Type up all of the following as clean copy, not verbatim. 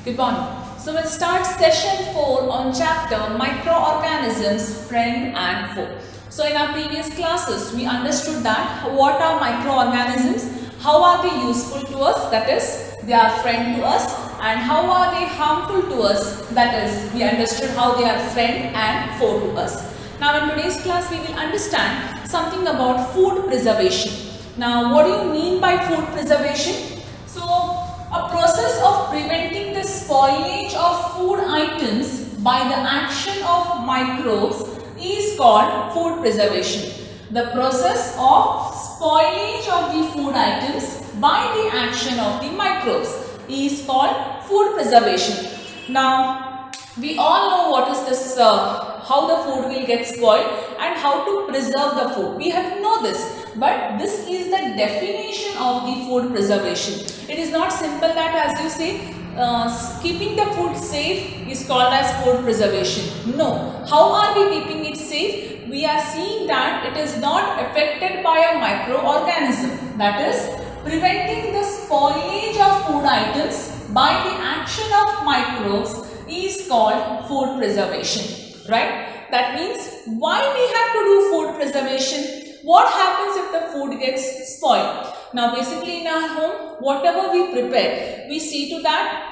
Good morning. So we'll start session 4 on chapter microorganisms, friend and foe. So in our previous classes, we understood that what are microorganisms, how are they useful to us, that is, they are friend to us, and how are they harmful to us, that is, we understood how they are friend and foe to us. Now in today's class, we will understand something about food preservation. Now what do you mean by food preservation? So a process of preventing the spoilage of food items by the action of microbes is called food preservation. The process of spoilage of the food items by the action of the microbes is called food preservation. Now, we all know what is this, how the food will get spoiled and how to preserve the food. We have know this, but this is the definition of the food preservation. It is not simple that as you say, keeping the food safe is called as food preservation. No. How are we keeping it safe? We are seeing that it is not affected by a microorganism. That is, preventing the spoilage of food items by the action of microbes is called food preservation. Right? That means why we have to do food preservation? What happens if the food gets spoiled? Now basically in our home, whatever we prepare, we see to that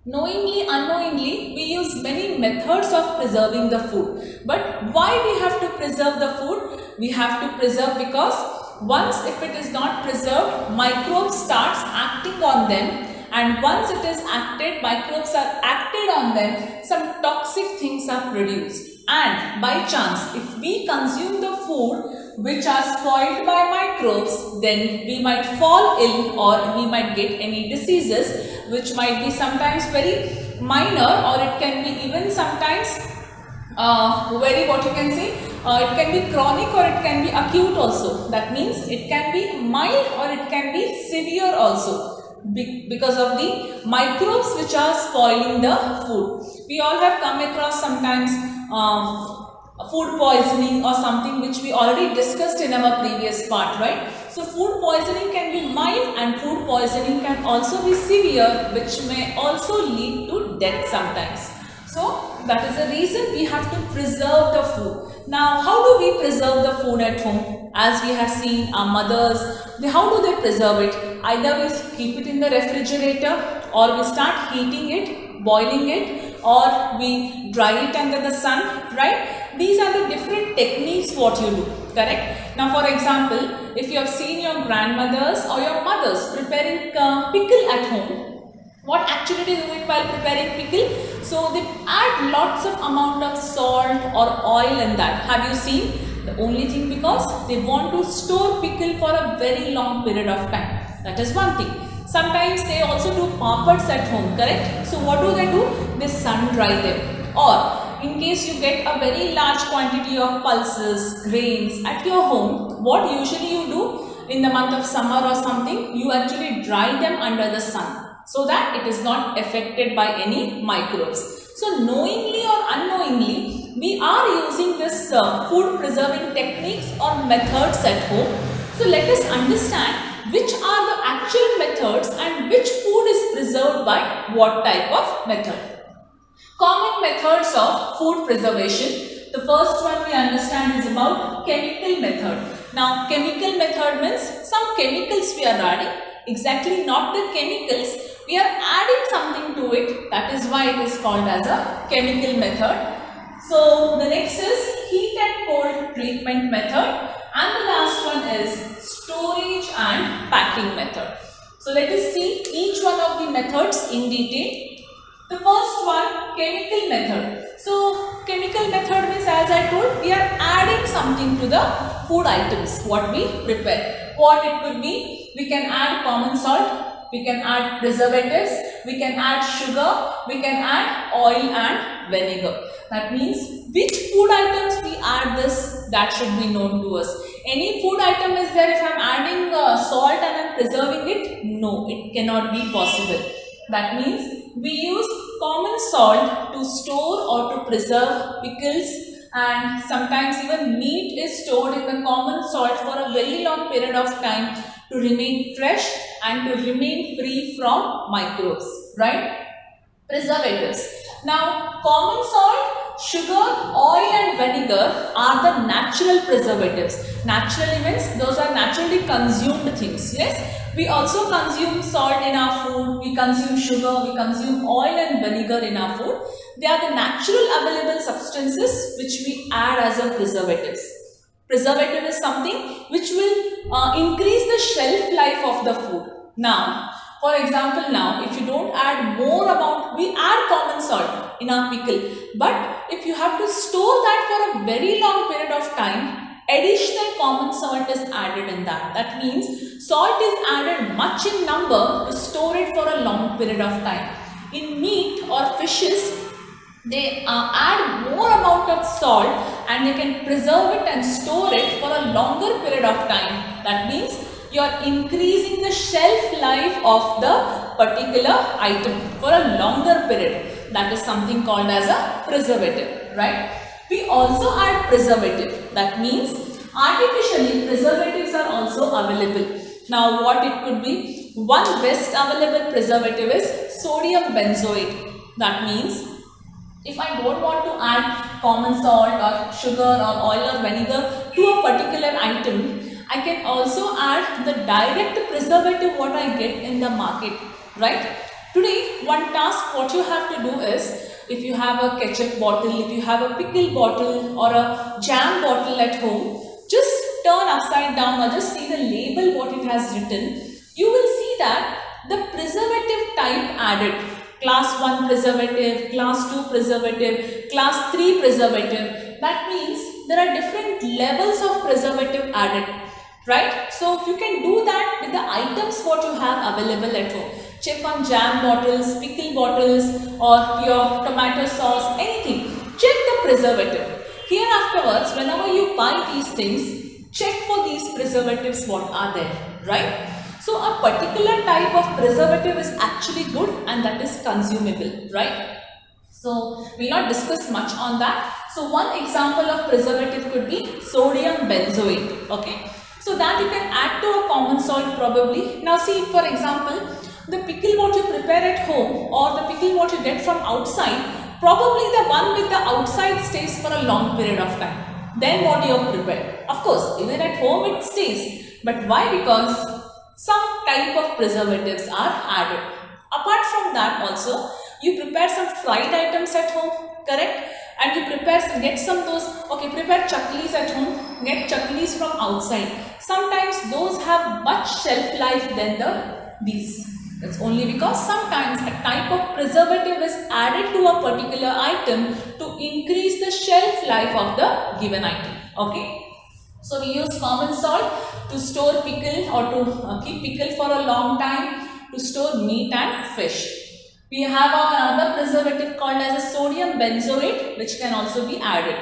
knowingly, unknowingly, we use many methods of preserving the food. But why we have to preserve the food? We have to preserve because once if it is not preserved, microbes starts acting on them. And once it is acted, microbes are acted on them, some toxic things are produced. And by chance, if we consume the food which are spoiled by microbes, then we might fall ill or we might get any diseases which might be sometimes very minor, or it can be even sometimes very, what you can say, it can be chronic or it can be acute also. That means it can be mild or it can be severe also, because of the microbes which are spoiling the food. We all have come across sometimes food poisoning or something which we already discussed in our previous part, right? So food poisoning can be mild and food poisoning can also be severe, which may also lead to death sometimes. So that is the reason we have to preserve the food. Now how do we preserve the food at home? As we have seen our mothers, how do they preserve it? Either we keep it in the refrigerator, or we start heating it, boiling it, or we dry it under the sun, right? These are the different techniques what you do, correct? Now for example, if you have seen your grandmothers or your mothers preparing pickle at home, what actually they do it while preparing pickle? So they add lots of amount of salt or oil in that. Have you seen? The only thing because they want to store pickle for a very long period of time. That is one thing. Sometimes they also do papads at home, correct? So what do? They sun dry them. Or in case you get a very large quantity of pulses, grains at your home, what usually you do in the month of summer or something, you actually dry them under the sun, so that it is not affected by any microbes. So knowingly or unknowingly, we are using this food preserving techniques or methods at home. So let us understand which are the actual methods and which food is preserved by what type of method. Common methods of food preservation. The first one we understand is about chemical method. Now chemical method means some chemicals we are adding. Exactly not the chemicals, we are adding something to it. That is why it is called as a chemical method. So the next is heat and cold treatment method, and the last one is storage and packing method. So let us see each one of the methods in detail. The first one, chemical method. So chemical method means, as I told, we are adding something to the food items what we prepare. What it could be? We can add common salt, we can add preservatives, we can add sugar, we can add oil and vinegar. That means which food items we add this, that should be known to us. Any food item is there, if I am adding salt and I am preserving it? No, it cannot be possible. That means we use common salt to store or to preserve pickles, and sometimes even meat is stored in the common salt for a very long period of time to remain fresh and to remain free from microbes, right? Preservatives. Now, common salt, sugar, oil and vinegar are the natural preservatives. Naturally means those are naturally consumed things. Yes, we also consume salt in our food, we consume sugar, we consume oil and vinegar in our food. They are the natural available substances which we add as a preservatives. Preservative is something which will increase the shelf life of the food. Now, for example, now if you don't add more amount, we add common salt in our pickle, but if you have to store that for a very long period of time, additional common salt is added in that. That means salt is added much in number to store it for a long period of time. In meat or fishes, they add more amount of salt and they can preserve it and store it for a longer period of time. That means you are increasing the shelf life of the particular item for a longer period. That is something called as a preservative, right? We also add preservative. That means artificially preservatives are also available. Now what it could be? One best available preservative is sodium benzoate. That means if I don't want to add common salt or sugar or oil or vinegar to a particular item, I can also add the direct preservative what I get in the market, right? Today, one task what you have to do is, if you have a ketchup bottle, if you have a pickle bottle or a jam bottle at home, just turn upside down or just see the label what it has written. You will see that the preservative type added. Class 1 preservative, class 2 preservative, class 3 preservative. That means there are different levels of preservative added, right? So you can do that with the items what you have available at home. Check on jam bottles, pickle bottles or your tomato sauce, anything. Check the preservative. Here afterwards, whenever you buy these things, check for these preservatives what are there, right? So a particular type of preservative is actually good and that is consumable, right? So we will not discuss much on that. So one example of preservative could be sodium benzoate, okay? So that you can add to a common salt probably. Now see, for example, the pickle what you prepare at home or the pickle what you get from outside, probably the one with the outside stays for a long period of time. Then what you have prepared. Of course, even at home it stays. But why? Because some type of preservatives are added. Apart from that also, you prepare some fried items at home, correct? And you get some those, okay, prepare chaklis at home, get chaklis from outside. Sometimes those have much shelf life than these. That's only because sometimes a type of preservative is added to a particular item to increase the shelf life of the given item, okay? So we use common salt to store pickle or to keep pickle for a long time, to store meat and fish. We have another preservative called as a sodium benzoate which can also be added.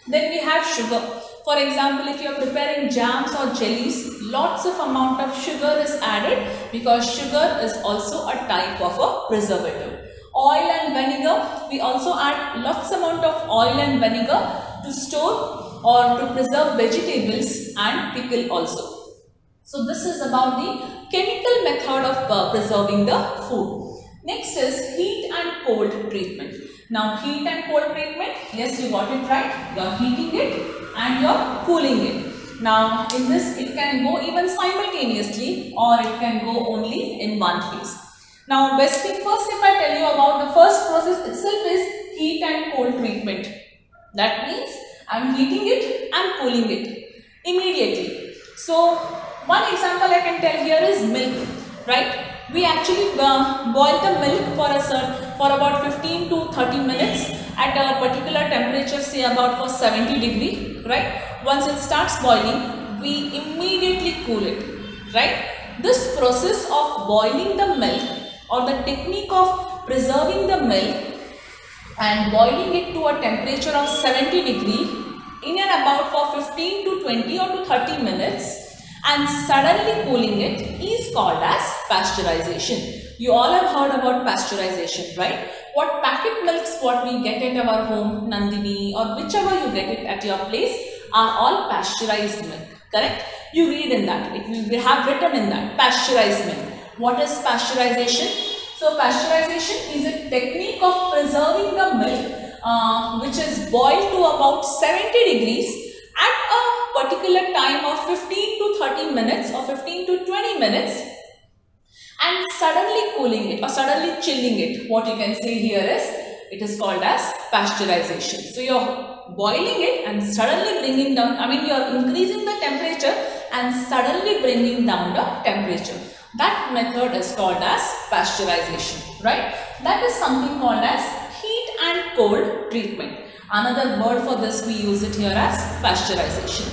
Then we have sugar. For example, if you are preparing jams or jellies, lots of amount of sugar is added because sugar is also a type of a preservative. Oil and vinegar, we also add lots amount of oil and vinegar to store or to preserve vegetables and pickle also. So this is about the chemical method of preserving the food. Next is heat and cold treatment. Now heat and cold treatment, yes, you got it right. You are heating it and you are cooling it. Now in this it can go even simultaneously or it can go only in one phase. Now best thing first, if I tell you about the first process itself is heat and cold treatment. That means I am heating it and cooling it immediately. So one example I can tell here is milk, right? We actually boil the milk for about 15 to 30 minutes at a particular temperature, say about for 70 degree, right? Once it starts boiling, we immediately cool it, right? This process of boiling the milk or the technique of preserving the milk and boiling it to a temperature of 70 degree in and about for 15 to 20 or to 30 minutes and suddenly cooling it is called as pasteurization. You all have heard about pasteurization, right? What packet milks what we get at our home, Nandini or whichever you get it at your place are all pasteurized milk, correct? You read in that, it will have written in that, pasteurized milk. What is pasteurization? So pasteurization is a technique of preserving the milk which is boiled to about 70 degrees at a particular time of 15 to 30 minutes or 15 to 20 minutes and suddenly cooling it or suddenly chilling it. What you can say here is it is called as pasteurization. So you're boiling it and suddenly bringing down, you're increasing the temperature and suddenly bringing down the temperature. That method is called as pasteurization, right? That is something called as heat and cold treatment. Another word for this, we use it here as pasteurization.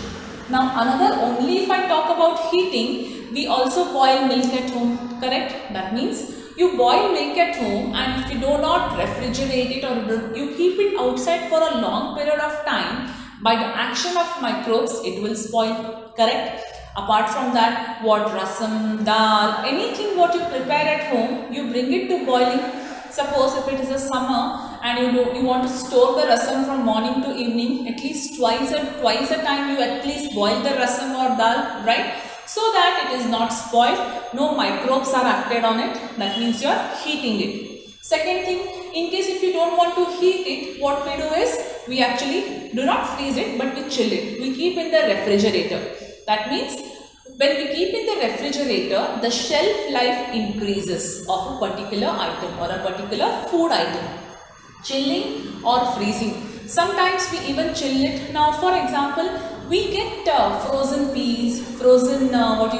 Now another, only if I talk about heating, we also boil milk at home, correct? That means you boil milk at home, and if you do not refrigerate it or you keep it outside for a long period of time, by the action of microbes, it will spoil, correct? Apart from that, what rasam, dal, anything what you prepare at home, you bring it to boiling. Suppose if it is a summer and you want to store the rasam from morning to evening, at least twice a time you at least boil the rasam or dal, right? So that it is not spoiled, no microbes are acted on it. That means you are heating it. Second thing, in case if you don't want to heat it, what we do is we actually do not freeze it, but we chill it. We keep in the refrigerator. That means when we keep in the refrigerator, the shelf life increases of a particular item or a particular food item. Chilling or freezing. Sometimes we even chill it. Now for example, we get frozen peas, frozen corn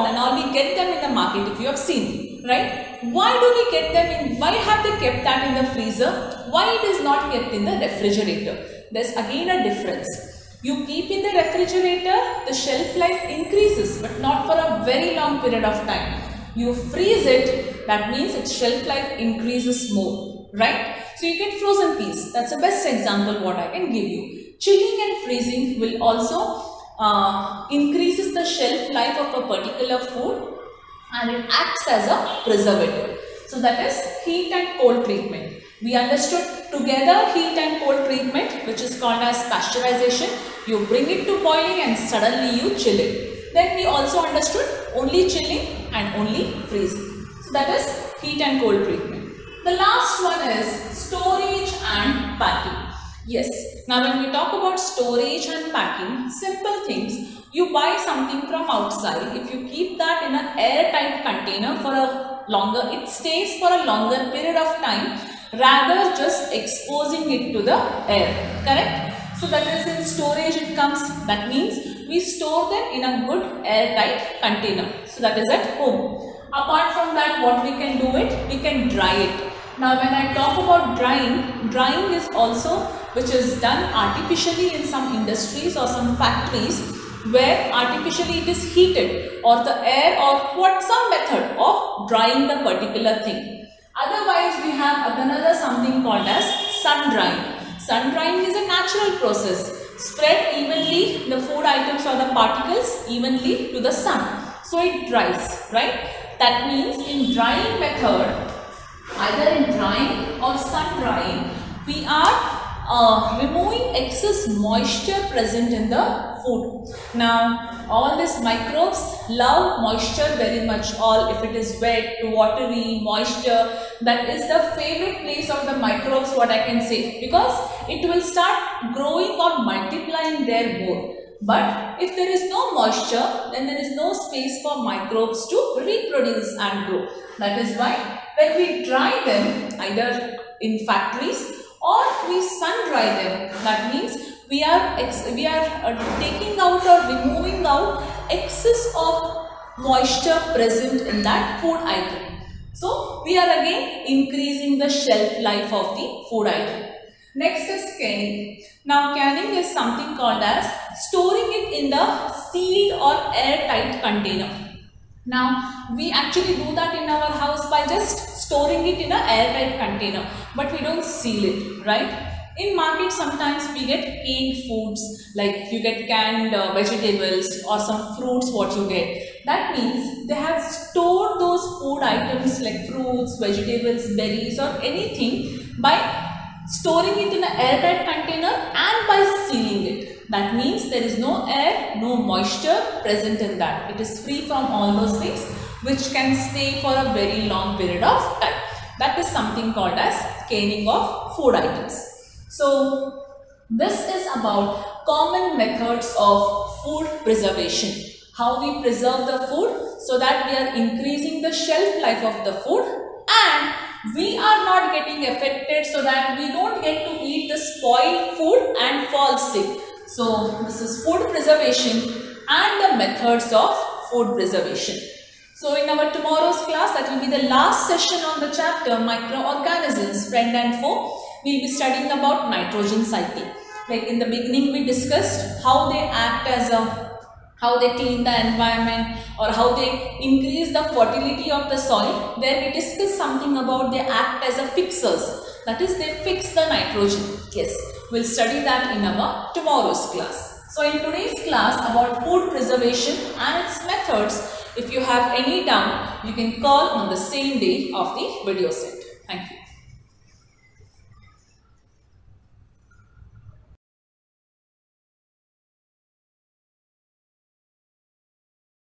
and all, we get them in the market if you have seen, right? Why do we get them in, why have they kept that in the freezer? Why it is not kept in the refrigerator? There's again a difference. You keep in the refrigerator, the shelf life increases, but not for a very long period of time. You freeze it, that means its shelf life increases more, right? So you get frozen peas. That's the best example what I can give you. Chilling and freezing will also increases the shelf life of a particular food, and it acts as a preservative. So that is heat and cold treatment. We understood together heat and cold treatment, which is called as pasteurization. You bring it to boiling and suddenly you chill it. Then we also understood only chilling and only freezing. So that is heat and cold treatment. The last one is storage and packing. Yes, now when we talk about storage and packing, simple things. You buy something from outside, if you keep that in an airtight container for a longer, it stays for a longer period of time rather just exposing it to the air, correct? So that is in storage it comes, that means we store them in a good airtight container. So that is at home. Apart from that, what we can do it, we can dry it. Now when I talk about drying, drying is also which is done artificially in some industries or some factories where artificially it is heated or the air or some method of drying the particular thing. Otherwise we have another something called as sun drying. Sun drying is a natural process. Spread evenly the food items or the particles evenly to the sun. So it dries, right? That means in drying method, either in drying or sun drying, we are removing excess moisture present in the food. Now all these microbes love moisture very much. All if it is wet, watery, moisture, that is the favorite place of the microbes, what I can say, because it will start growing or multiplying there more. But if there is no moisture, then there is no space for microbes to reproduce and grow. That is why when we dry them either in factories or we sun dry them, that means we are taking out or removing out excess of moisture present in that food item. So we are again increasing the shelf life of the food item. Next is canning. Now canning is something called as storing it in the sealed or airtight container. Now we actually do that in our house by just storing it in an airtight container, but we don't seal it, right? In market sometimes we get canned foods, like you get canned vegetables or some fruits what you get. That means they have stored those food items like fruits, vegetables, berries or anything by storing it in an airtight container and by sealing it. That means there is no air, no moisture present in that. It is free from all those things. which can stay for a very long period of time. That is something called as canning of food items. So this is about common methods of food preservation. How we preserve the food so that we are increasing the shelf life of the food and we are not getting affected, so that we don't get to eat the spoiled food and fall sick. So this is food preservation and the methods of food preservation. So in our tomorrow's class, that will be the last session on the chapter microorganisms, friend and foe. We will be studying about nitrogen cycle. Like in the beginning we discussed how they act as how they clean the environment or how they increase the fertility of the soil. There we discussed something about they act as a fixers. That is, they fix the nitrogen. Yes, we'll study that in our tomorrow's class. So in today's class about food preservation and its methods, if you have any doubt, you can call on the same day of the video set. Thank you.